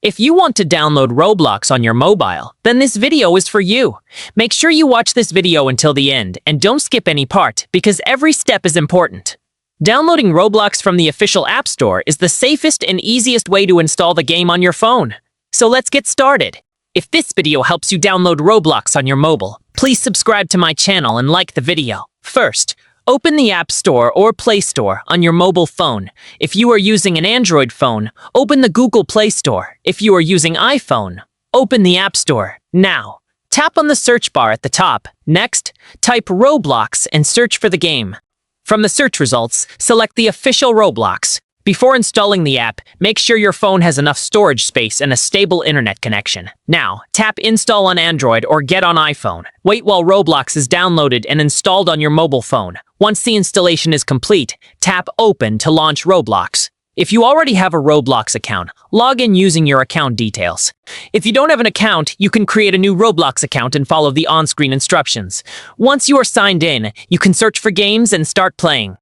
If you want to download Roblox on your mobile, then this video is for you. Make sure you watch this video until the end and don't skip any part because every step is important. Downloading Roblox from the official App Store is the safest and easiest way to install the game on your phone. So let's get started. If this video helps you download Roblox on your mobile, please subscribe to my channel and like the video. First, open the App Store or Play Store on your mobile phone. If you are using an Android phone, open the Google Play Store. If you are using iPhone, open the App Store. Now, tap on the search bar at the top. Next, type Roblox and search for the game. From the search results, select the official Roblox. Before installing the app, make sure your phone has enough storage space and a stable internet connection. Now, tap Install on Android or Get on iPhone. Wait while Roblox is downloaded and installed on your mobile phone. Once the installation is complete, tap Open to launch Roblox. If you already have a Roblox account, log in using your account details. If you don't have an account, you can create a new Roblox account and follow the on-screen instructions. Once you are signed in, you can search for games and start playing.